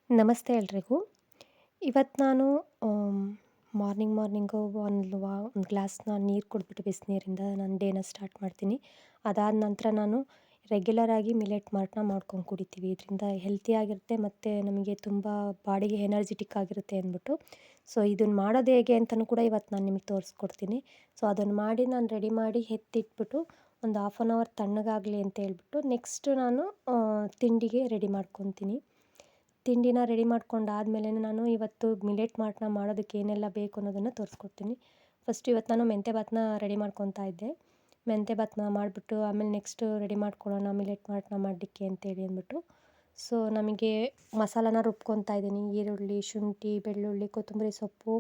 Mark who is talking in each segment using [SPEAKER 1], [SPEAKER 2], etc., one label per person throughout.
[SPEAKER 1] ನಮಸ್ತೆ ಎಲ್ರಿಗೂ. ಇವತ್ತು ನಾನು ಮಾರ್ನಿಂಗು ಒಂದು ಗ್ಲಾಸ್‌ನ ನೀರು ಕುಡಿದ್ಬಿಟ್ಟು ಬಿಸಿನೀರಿಂದ ನನ್ನ ಡೇನ ಸ್ಟಾರ್ಟ್ ಮಾಡ್ತೀನಿ. ಅದಾದ ನಂತರ ನಾನು ರೆಗ್ಯುಲರ್ ಆಗಿ ಮಿಲೆಟ್ ಮಾಲ್ಟ್‌ನ ಮಾಡ್ಕೊಂಡು ಕುಡಿತೀವಿ. ಇದರಿಂದ ಹೆಲ್ತಿಯಾಗಿರುತ್ತೆ ಮತ್ತು ನಮಗೆ ತುಂಬ ಬಾಡಿಗೆ ಎನರ್ಜಿಟಿಕ್ ಆಗಿರುತ್ತೆ ಅಂದ್ಬಿಟ್ಟು. ಸೊ ಇದನ್ನು ಮಾಡೋದು ಹೇಗೆ ಅಂತಲೂ ಕೂಡ ಇವತ್ತು ನಾನು ನಿಮಗೆ ತೋರಿಸ್ಕೊಡ್ತೀನಿ. ಸೊ ಅದನ್ನು ಮಾಡಿ ನಾನು ರೆಡಿ ಮಾಡಿ ಎತ್ತಿಟ್ಬಿಟ್ಟು ಒಂದು ಹಾಫ್ ಆನ್ ಅವರ್ ತಣ್ಣಗಾಗಲಿ ಅಂತ ಹೇಳ್ಬಿಟ್ಟು ನೆಕ್ಸ್ಟ್ ನಾನು ತಿಂಡಿಗೆ ರೆಡಿ ಮಾಡ್ಕೊತೀನಿ. ತಿಂಡಿನ ರೆಡಿ ಮಾಡ್ಕೊಂಡಾದ್ಮೇಲೆ ನಾನು ಇವತ್ತು ಮಿಲೆಟ್ ಮಾಲ್ಟ್‌ನ ಮಾಡೋದಕ್ಕೆ ಏನೆಲ್ಲ ಬೇಕು ಅನ್ನೋದನ್ನು ತೋರಿಸ್ಕೊಡ್ತೀನಿ. ಫಸ್ಟ್ ಇವತ್ತು ನಾನು ಮೆಂತ್ಯ ಭಾತ್‌ನ ರೆಡಿ ಮಾಡ್ಕೊತಾ ಇದ್ದೆ. ಮೆಂತ್ಯ ಭಾತ್‌ನ ಮಾಡಿಬಿಟ್ಟು ಆಮೇಲೆ ನೆಕ್ಸ್ಟು ರೆಡಿ ಮಾಡ್ಕೊಳ್ಳೋಣ ಮಿಲೆಟ್ ಮಾಲ್ಟ್‌ನ ಮಾಡಲಿಕ್ಕೆ ಅಂತೇಳಿ ಅಂದ್ಬಿಟ್ಟು. ಸೊ ನಮಗೆ ಮಸಾಲಾನ ರುಬ್ಕೊತಾ ಇದ್ದೀನಿ. ಈರುಳ್ಳಿ, ಶುಂಠಿ, ಬೆಳ್ಳುಳ್ಳಿ, ಕೊತ್ತಂಬರಿ ಸೊಪ್ಪು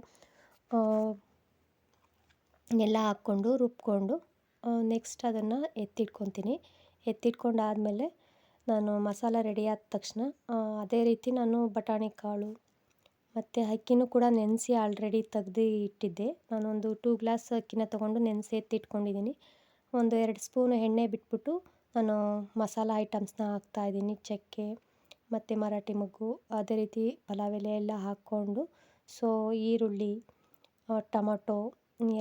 [SPEAKER 1] ಎಲ್ಲ ಹಾಕ್ಕೊಂಡು ರುಬ್ಕೊಂಡು ನೆಕ್ಸ್ಟ್ ಅದನ್ನು ಎತ್ತಿಟ್ಕೊತೀನಿ. ಎತ್ತಿಟ್ಕೊಂಡಾದಮೇಲೆ ನಾನು ಮಸಾಲ ರೆಡಿ ಆದ ತಕ್ಷಣ ಅದೇ ರೀತಿ ನಾನು ಬಟಾಣಿ ಕಾಳು ಮತ್ತು ಅಕ್ಕಿನೂ ಕೂಡ ನೆನೆಸಿ ಆಲ್ರೆಡಿ ತೆಗ್ದು ಇಟ್ಟಿದ್ದೆ. ನಾನೊಂದು 2 ಗ್ಲಾಸ್ ಅಕ್ಕಿನ ತೊಗೊಂಡು ನೆನೆಸಿ ಎತ್ತಿಟ್ಕೊಂಡಿದ್ದೀನಿ. ಒಂದು 2 ಸ್ಪೂನ್ ಎಣ್ಣೆ ಬಿಟ್ಬಿಟ್ಟು ನಾನು ಮಸಾಲ ಐಟಮ್ಸ್‌ನ ಹಾಕ್ತಾಯಿದ್ದೀನಿ. ಚಕ್ಕೆ ಮತ್ತು ಮರಾಠಿ ಮೊಗ್ಗು, ಅದೇ ರೀತಿ ಪಲಾವ್ ಎಲೆ ಎಲ್ಲ ಹಾಕ್ಕೊಂಡು ಸೊ ಈರುಳ್ಳಿ, ಟೊಮಟೊ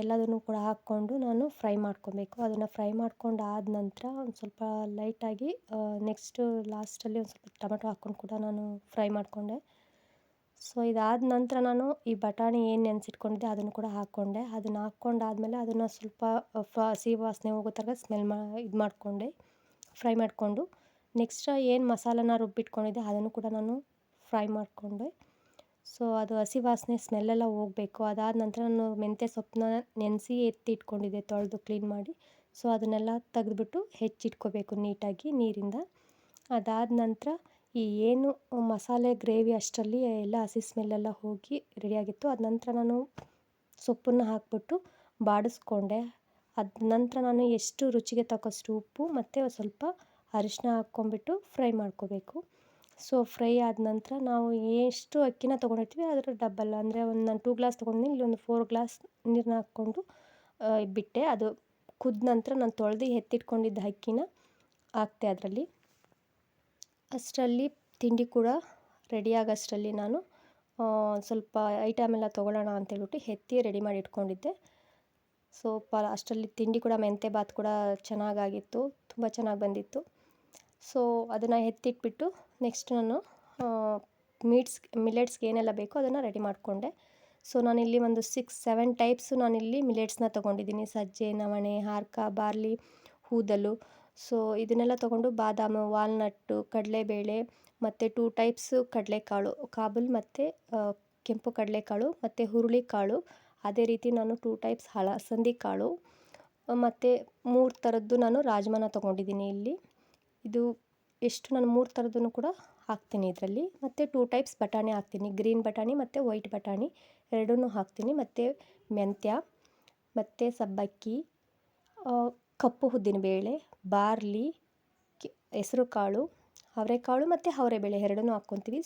[SPEAKER 1] ಎಲ್ಲದನ್ನು ಕೂಡ ಹಾಕ್ಕೊಂಡು ನಾನು ಫ್ರೈ ಮಾಡ್ಕೊಬೇಕು. ಅದನ್ನು ಫ್ರೈ ಮಾಡ್ಕೊಂಡಾದ ನಂತರ ಒಂದು ಸ್ವಲ್ಪ ಲೈಟಾಗಿ ನೆಕ್ಸ್ಟು ಲಾಸ್ಟಲ್ಲಿ ಒಂದು ಸ್ವಲ್ಪ ಟೊಮಟೊ ಹಾಕ್ಕೊಂಡು ಕೂಡ ನಾನು ಫ್ರೈ ಮಾಡಿಕೊಂಡೆ. ಸೊ ಇದಾದ ನಂತರ ನಾನು ಈ ಬಟಾಣಿ ಏನು ನೆನೆಸಿಟ್ಕೊಂಡಿದ್ದೆ ಅದನ್ನು ಕೂಡ ಹಾಕ್ಕೊಂಡೆ. ಅದನ್ನು ಹಾಕ್ಕೊಂಡಾದ್ಮೇಲೆ ಅದನ್ನು ಸ್ವಲ್ಪ ಹಸಿ ವಾಸನೆ ಹೋಗೋ ಥರ ಇದು ಮಾಡಿಕೊಂಡೆ, ಫ್ರೈ ಮಾಡಿಕೊಂಡು ನೆಕ್ಸ್ಟ್ ಏನು ಮಸಾಲಾನ ರುಬ್ಬಿಟ್ಕೊಂಡಿದ್ದೆ ಅದನ್ನು ಕೂಡ ನಾನು ಫ್ರೈ ಮಾಡಿಕೊಂಡೆ. ಸೊ ಅದು ಹಸಿ ವಾಸನೆ ಸ್ಮೆಲ್ಲೆಲ್ಲ ಹೋಗಬೇಕು. ಅದಾದ ನಂತರ ನಾನು ಮೆಂತ್ಯ ಸೊಪ್ಪನ್ನ ನೆನೆಸಿ ಎತ್ತಿಟ್ಕೊಂಡಿದ್ದೆ ತೊಳೆದು ಕ್ಲೀನ್ ಮಾಡಿ. ಸೊ ಅದನ್ನೆಲ್ಲ ತೆಗೆದ್ಬಿಟ್ಟು ಹೆಚ್ಚಿಟ್ಕೋಬೇಕು ನೀಟಾಗಿ ನೀರಿಂದ. ಅದಾದ ನಂತರ ಈ ಏನು ಮಸಾಲೆ ಗ್ರೇವಿ ಅಷ್ಟರಲ್ಲಿ ಎಲ್ಲ ಹಸಿ ಸ್ಮೆಲ್ಲೆಲ್ಲ ಹೋಗಿ ರೆಡಿಯಾಗಿತ್ತು. ಅದ ನಂತರ ನಾನು ಸೊಪ್ಪನ್ನು ಹಾಕ್ಬಿಟ್ಟು ಬಾಡಿಸ್ಕೊಂಡೆ. ಅದ ನಂತರ ನಾನು ಎಷ್ಟು ರುಚಿಗೆ ತಕ್ಕಷ್ಟು ಉಪ್ಪು ಮತ್ತು ಸ್ವಲ್ಪ ಅರಿಶಿನ ಹಾಕ್ಕೊಂಬಿಟ್ಟು ಫ್ರೈ ಮಾಡ್ಕೋಬೇಕು. ಸೊ ಫ್ರೈ ಆದ ನಂತರ ನಾವು ಎಷ್ಟು ಅಕ್ಕಿನ ತೊಗೊಂಡಿರ್ತೀವಿ ಅದರ ಡಬಲ್ ಅಂದರೆ ನಾನು 2 ಗ್ಲಾಸ್ ತೊಗೊಂಡಿದ್ದೀನಿ. ಇಲ್ಲಿ ಒಂದು 4 ಗ್ಲಾಸ್ ನೀರನ್ನ ಹಾಕ್ಕೊಂಡು ಬಿಟ್ಟೆ. ಅದು ಕುದ್ದ ನಂತರ ನಾನು ತೊಳೆದು ಎತ್ತಿಟ್ಕೊಂಡಿದ್ದ ಅಕ್ಕಿನ ಹಾಕ್ತೆ ಅದರಲ್ಲಿ. ಅಷ್ಟರಲ್ಲಿ ತಿಂಡಿ ಕೂಡ ರೆಡಿ ಆಗೋಷ್ಟರಲ್ಲಿ ನಾನು ಸ್ವಲ್ಪ ಐಟಮ್ ಎಲ್ಲ ತೊಗೊಳ್ಳೋಣ ಅಂತೇಳ್ಬಿಟ್ಟು ಎತ್ತಿ ರೆಡಿ ಮಾಡಿ ಇಟ್ಕೊಂಡಿದ್ದೆ. ಸೊ ಅಷ್ಟರಲ್ಲಿ ತಿಂಡಿ ಕೂಡ ಮೆಂತ್ಯ ಭಾತ್ ಕೂಡ ಚೆನ್ನಾಗಾಗಿತ್ತು, ತುಂಬ ಚೆನ್ನಾಗಿ ಬಂದಿತ್ತು. ಸೊ ಅದನ್ನು ಎತ್ತಿಟ್ಬಿಟ್ಟು ನೆಕ್ಸ್ಟ್ ನಾನು ಮಿಲೆಟ್ಸ್ಗೆ ಏನೆಲ್ಲ ಬೇಕೋ ಅದನ್ನು ರೆಡಿ ಮಾಡಿಕೊಂಡೆ. ಸೊ ನಾನಿಲ್ಲಿ ಒಂದು 6-7 ಟೈಪ್ಸು ನಾನಿಲ್ಲಿ ಮಿಲೆಟ್ಸ್ನ ತೊಗೊಂಡಿದ್ದೀನಿ. ಸಜ್ಜೆ, ನವಣೆ, ಹಾರ್ಕ, ಬಾರ್ಲಿ, ಊದಲು. ಸೊ ಇದನ್ನೆಲ್ಲ ತೊಗೊಂಡು ಬಾದಾಮು, ವಾಲ್ನಟ್ಟು, ಕಡಲೆಬೇಳೆ ಮತ್ತು 2 ಟೈಪ್ಸು ಕಡಲೆಕಾಳು, ಕಾಬೂಲ್ ಮತ್ತು ಕೆಂಪು ಕಡಲೆಕಾಳು ಮತ್ತು ಹುರುಳಿಕಾಳು. ಅದೇ ರೀತಿ ನಾನು 2 ಟೈಪ್ಸ್ ಅಲಸಂದಿ ಕಾಳು ಮತ್ತು 3 ಥರದ್ದು ನಾನು ರಾಜ್ಮಾನ ತೊಗೊಂಡಿದ್ದೀನಿ ಇಲ್ಲಿ. ಇದು ಎಷ್ಟು ನಾನು 3 ಥರದ್ದನ್ನು ಕೂಡ ಹಾಕ್ತೀನಿ ಇದರಲ್ಲಿ. ಮತ್ತು 2 ಟೈಪ್ಸ್ ಬಟಾಣಿ ಹಾಕ್ತೀನಿ. ಗ್ರೀನ್ ಬಟಾಣಿ ಮತ್ತು ವೈಟ್ ಬಟಾಣಿ ಎರಡನ್ನೂ ಹಾಕ್ತೀನಿ. ಮತ್ತು ಮೆಂತ್ಯ ಮತ್ತು ಸಬ್ಬಕ್ಕಿ, ಕಪ್ಪು ಉದ್ದಿನಬೇಳೆ, ಬಾರ್ಲಿ, ಹೆಸರುಕಾಳು, ಅವರೆಕಾಳು ಮತ್ತು ಅವರೆಬೇಳೆ ಎರಡನ್ನೂ ಹಾಕ್ಕೊತೀವಿ.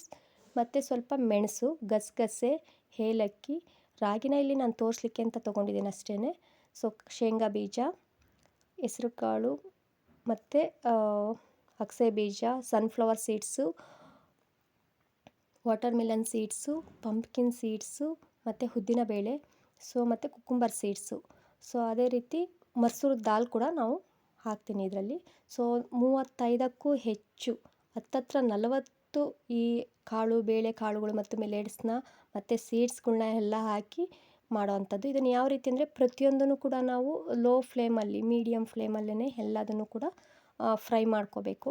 [SPEAKER 1] ಮತ್ತು ಸ್ವಲ್ಪ ಮೆಣಸು, ಗಸಗಸೆ, ಏಲಕ್ಕಿ, ರಾಗಿನ ಇಲ್ಲಿ ನಾನು ತೋರಿಸ್ಲಿಕ್ಕೆ ಅಂತ ತೊಗೊಂಡಿದ್ದೀನಿ ಅಷ್ಟೇ. ಸೊ ಶೇಂಗಾ ಬೀಜ, ಹೆಸರುಕಾಳು ಮತ್ತು ಅಗಸೆ ಬೀಜ, sunflower seeds, water melon seeds, pumpkin seeds ಮತ್ತು ಉದ್ದಿನಬೇಳೆ, ಸೊ ಮತ್ತು ಕುಕುಂಬರ್ ಸೀಡ್ಸು. ಸೊ ಅದೇ ರೀತಿ ಮಸೂರ್ ದಾಲ್ ಕೂಡ ನಾವು ಹಾಕ್ತೀನಿ ಇದರಲ್ಲಿ. ಸೊ 35ಕ್ಕೂ ಹೆಚ್ಚು, ಹತ್ತತ್ರ 40 ಈ ಬೇಳೆ ಕಾಳುಗಳು ಮತ್ತು ಮಿಲೆಟ್ಸ್ನ ಮತ್ತು ಸೀಡ್ಸ್ಗಳ್ನ ಎಲ್ಲ ಹಾಕಿ ಮಾಡೋವಂಥದ್ದು. ಇದನ್ನು ಯಾವ ರೀತಿ ಅಂದರೆ ಪ್ರತಿಯೊಂದನ್ನು ಕೂಡ ನಾವು ಲೋ ಫ್ಲೇಮಲ್ಲಿ, ಮೀಡಿಯಮ್ ಫ್ಲೇಮಲ್ಲೇ ಎಲ್ಲದನ್ನು ಕೂಡ ಫ್ರೈ ಮಾಡ್ಕೋಬೇಕು.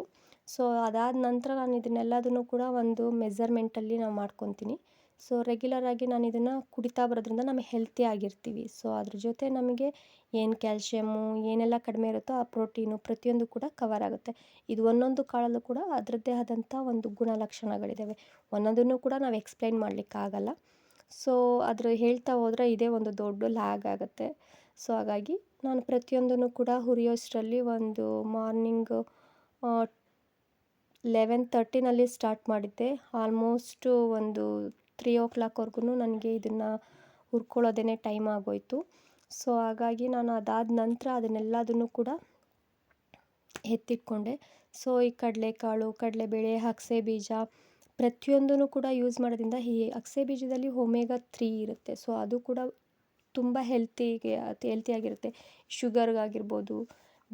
[SPEAKER 1] ಸೊ ಅದಾದ ನಂತರ ನಾನು ಇದನ್ನೆಲ್ಲದನ್ನು ಕೂಡ ಒಂದು ಮೆಝರ್ಮೆಂಟಲ್ಲಿ ನಾವು ಮಾಡ್ಕೊತೀನಿ. ಸೊ ರೆಗ್ಯುಲರಾಗಿ ನಾನು ಇದನ್ನು ಕುಡಿತಾ ಬರೋದ್ರಿಂದ ನಮಗೆ ಹೆಲ್ತಿ ಆಗಿರ್ತೀವಿ. ಸೊ ಅದ್ರ ಜೊತೆ ನಮಗೆ ಏನು ಕ್ಯಾಲ್ಶಿಯಮ್ಮು ಏನೆಲ್ಲ ಕಡಿಮೆ ಇರುತ್ತೋ ಆ ಪ್ರೋಟೀನು ಪ್ರತಿಯೊಂದು ಕೂಡ ಕವರ್ ಆಗುತ್ತೆ. ಇದು ಒಂದೊಂದು ಕಾಳಲ್ಲೂ ಕೂಡ ಅದರದ್ದೇ ಆದಂಥ ಒಂದು ಗುಣಲಕ್ಷಣಗಳಿದ್ದಾವೆ. ಒಂದೊಂದನ್ನು ಕೂಡ ನಾವು ಎಕ್ಸ್ಪ್ಲೈನ್ ಮಾಡಲಿಕ್ಕಾಗಲ್ಲ. ಸೊ ಅದ್ರ ಹೇಳ್ತಾ ಹೋದರೆ ಇದೇ ಒಂದು ದೊಡ್ಡ ಲ್ಯಾಗ್ ಆಗುತ್ತೆ. ಸೊ ಹಾಗಾಗಿ ನಾನು ಪ್ರತಿಯೊಂದನ್ನು ಕೂಡ ಹುರಿಯೋಷ್ಟರಲ್ಲಿ ಒಂದು ಮಾರ್ನಿಂಗು 11:30ನಲ್ಲಿ ಸ್ಟಾರ್ಟ್ ಮಾಡಿದ್ದೆ. ಆಲ್ಮೋಸ್ಟು ಒಂದು 3 o'clockವರೆಗೂ ನನಗೆ ಇದನ್ನು ಹುರ್ಕೊಳ್ಳೋದೇ ಟೈಮ್ ಆಗೋಯಿತು. ಸೊ ಹಾಗಾಗಿ ನಾನು ಅದಾದ ನಂತರ ಅದನ್ನೆಲ್ಲದನ್ನು ಕೂಡ ಎತ್ತಿಟ್ಕೊಂಡೆ. ಸೊ ಈ ಕಡಲೆಕಾಳು, ಕಡಲೆಬೇಳೆ, ಅಗಸೆ ಬೀಜ, ಪ್ರತಿಯೊಂದೂ ಕೂಡ ಯೂಸ್ ಮಾಡೋದ್ರಿಂದ ಈ ಅಗಸೆ ಬೀಜದಲ್ಲಿ ಒಮೆಗಾ 3 ಇರುತ್ತೆ. ಸೊ ಅದು ಕೂಡ ತುಂಬ ಹೆಲ್ತಿಯಾಗಿರುತ್ತೆ. ಶುಗರ್ಗಾಗಿರ್ಬೋದು,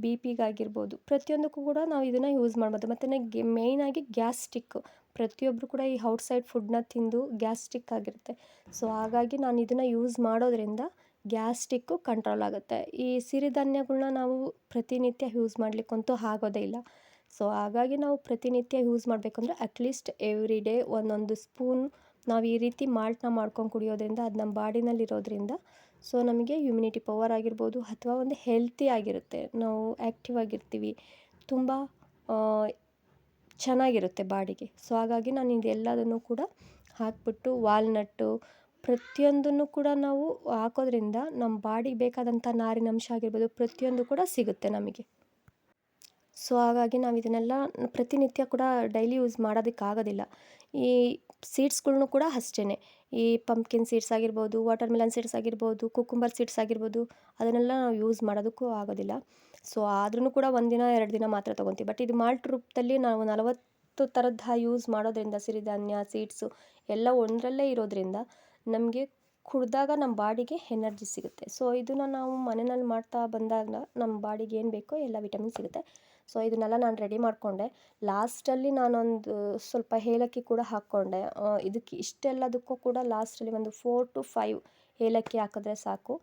[SPEAKER 1] ಬಿ ಪಿಗಾಗಿರ್ಬೋದು, ಪ್ರತಿಯೊಂದಕ್ಕೂ ಕೂಡ ನಾವು ಇದನ್ನು ಯೂಸ್ ಮಾಡ್ಬೋದು. ಮತ್ತು ಮೇಯ್ನಾಗಿ ಗ್ಯಾಸ್ಟ್ರಿಕ್, ಪ್ರತಿಯೊಬ್ಬರು ಕೂಡ ಈ ಔಟ್ಸೈಡ್ ಫುಡ್ನ ತಿಂದು ಗ್ಯಾಸ್ಟ್ರಿಕ್ ಆಗಿರುತ್ತೆ. ಸೊ ಹಾಗಾಗಿ ನಾನು ಇದನ್ನು ಯೂಸ್ ಮಾಡೋದ್ರಿಂದ ಗ್ಯಾಸ್ಟ್ರಿಕ್ಕು ಕಂಟ್ರೋಲ್ ಆಗುತ್ತೆ. ಈ ಸಿರಿಧಾನ್ಯಗಳ್ನ ನಾವು ಪ್ರತಿನಿತ್ಯ ಯೂಸ್ ಮಾಡಲಿಕ್ಕಂತೂ ಆಗೋದೇ ಇಲ್ಲ. ಸೊ ಹಾಗಾಗಿ ನಾವು ಪ್ರತಿನಿತ್ಯ ಯೂಸ್ ಮಾಡಬೇಕಂದ್ರೆ ಅಟ್ಲೀಸ್ಟ್ ಎವ್ರಿ ಡೇ ಒಂದೊಂದು ಸ್ಪೂನ್ ನಾವು ಈ ರೀತಿ ಮಾಲ್ಟ್ನ ಮಾಡ್ಕೊಂಡು ಕುಡಿಯೋದ್ರಿಂದ ಅದು ನಮ್ಮ ಬಾಡಿನಲ್ಲಿರೋದ್ರಿಂದ ಸೊ ನಮಗೆ ಇಮ್ಯುನಿಟಿ ಪವರ್ ಆಗಿರ್ಬೋದು ಅಥವಾ ಒಂದು ಹೆಲ್ತಿ ಆಗಿರುತ್ತೆ. ನಾವು ಆ್ಯಕ್ಟಿವ್ ಆಗಿರ್ತೀವಿ, ತುಂಬ ಚೆನ್ನಾಗಿರುತ್ತೆ ಬಾಡಿಗೆ. ಸೊ ಹಾಗಾಗಿ ನಾನು ಇದೆಲ್ಲದನ್ನು ಕೂಡ ಹಾಕ್ಬಿಟ್ಟು ವಾಲ್ನಟ್ಟು ಪ್ರತಿಯೊಂದನ್ನು ಕೂಡ ನಾವು ಹಾಕೋದ್ರಿಂದ ನಮ್ಮ ಬಾಡಿಗೆ ಬೇಕಾದಂಥ ನಾರಿನಂಶ ಆಗಿರ್ಬೋದು ಪ್ರತಿಯೊಂದು ಕೂಡ ಸಿಗುತ್ತೆ ನಮಗೆ. ಸೊ ಹಾಗಾಗಿ ನಾವು ಇದನ್ನೆಲ್ಲ ಪ್ರತಿನಿತ್ಯ ಕೂಡ ಡೈಲಿ ಯೂಸ್ ಮಾಡೋದಕ್ಕಾಗೋದಿಲ್ಲ. ಈ ಸೀಡ್ಸ್ಗಳ್ನು ಕೂಡ ಅಷ್ಟೇ, ಈ ಪಂಪ್ಕಿನ್ ಸೀಡ್ಸ್ ಆಗಿರ್ಬೋದು, ವಾಟರ್ ಮೆಲನ್ ಸೀಡ್ಸ್ ಆಗಿರ್ಬೋದು, ಕುಕುಂಬರ್ ಸೀಡ್ಸ್ ಆಗಿರ್ಬೋದು, ಅದನ್ನೆಲ್ಲ ನಾವು ಯೂಸ್ ಮಾಡೋದಕ್ಕೂ ಆಗೋದಿಲ್ಲ. ಸೊ ಆದ್ರೂ ಕೂಡ 1 ದಿನ 2 ದಿನ ಮಾತ್ರ ತೊಗೊತೀವಿ. ಬಟ್ ಇದು ಮಾಲ್ಟ್ ರೂಪದಲ್ಲಿ ನಾವು 40 ಥರದ್ದು ಯೂಸ್ ಮಾಡೋದ್ರಿಂದ ಸಿರಿಧಾನ್ಯ, ಸೀಡ್ಸು ಎಲ್ಲ ಒಂದರಲ್ಲೇ ಇರೋದ್ರಿಂದ ನಮಗೆ ಕುಡಿದಾಗ ನಮ್ಮ ಬಾಡಿಗೆ ಎನರ್ಜಿ ಸಿಗುತ್ತೆ. ಸೊ ಇದನ್ನು ನಾವು ಮನೆಯಲ್ಲಿ ಮಾಡ್ತಾ ಬಂದಾಗ ನಮ್ಮ ಬಾಡಿಗೆ ಏನು ಬೇಕೋ ಎಲ್ಲ ವಿಟಮಿನ್ ಸಿಗುತ್ತೆ. ಸೊ ಇದನ್ನೆಲ್ಲ ನಾನು ರೆಡಿ ಮಾಡಿಕೊಂಡೆ. ಲಾಸ್ಟಲ್ಲಿ ನಾನೊಂದು ಸ್ವಲ್ಪ ಏಲಕ್ಕಿ ಕೂಡ ಹಾಕ್ಕೊಂಡೆ. ಇದಕ್ಕೆ ಇಷ್ಟೆಲ್ಲದಕ್ಕೂ ಕೂಡ ಲಾಸ್ಟಲ್ಲಿ ಒಂದು 4 to 5 ಏಲಕ್ಕಿ ಹಾಕಿದ್ರೆ ಸಾಕು.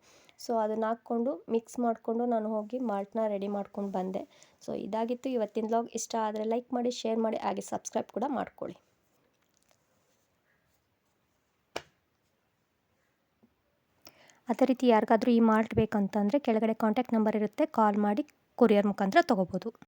[SPEAKER 1] ಸೊ ಅದನ್ನು ಹಾಕ್ಕೊಂಡು ಮಿಕ್ಸ್ ಮಾಡಿಕೊಂಡು ನಾನು ಹೋಗಿ ಮಾಲ್ಟ್ನ ರೆಡಿ ಮಾಡ್ಕೊಂಡು ಬಂದೆ. ಸೊ ಇದಾಗಿತ್ತು ಇವತ್ತಿನ ವ್ಲಾಗ್. ಇಷ್ಟ ಆದರೆ ಲೈಕ್ ಮಾಡಿ, ಶೇರ್ ಮಾಡಿ, ಹಾಗೆ ಸಬ್ಸ್ಕ್ರೈಬ್ ಕೂಡ ಮಾಡ್ಕೊಳ್ಳಿ. ಅದೇ ರೀತಿ ಯಾರಿಗಾದರೂ ಈ ಮಾಲ್ಟ್ ಬೇಕಂತಂದರೆ ಕೆಳಗಡೆ ಕಾಂಟ್ಯಾಕ್ಟ್ ನಂಬರ್ ಇರುತ್ತೆ, ಕಾಲ್ ಮಾಡಿ ಕೊರಿಯರ್ ಮುಖಾಂತರ ತೊಗೋಬೋದು.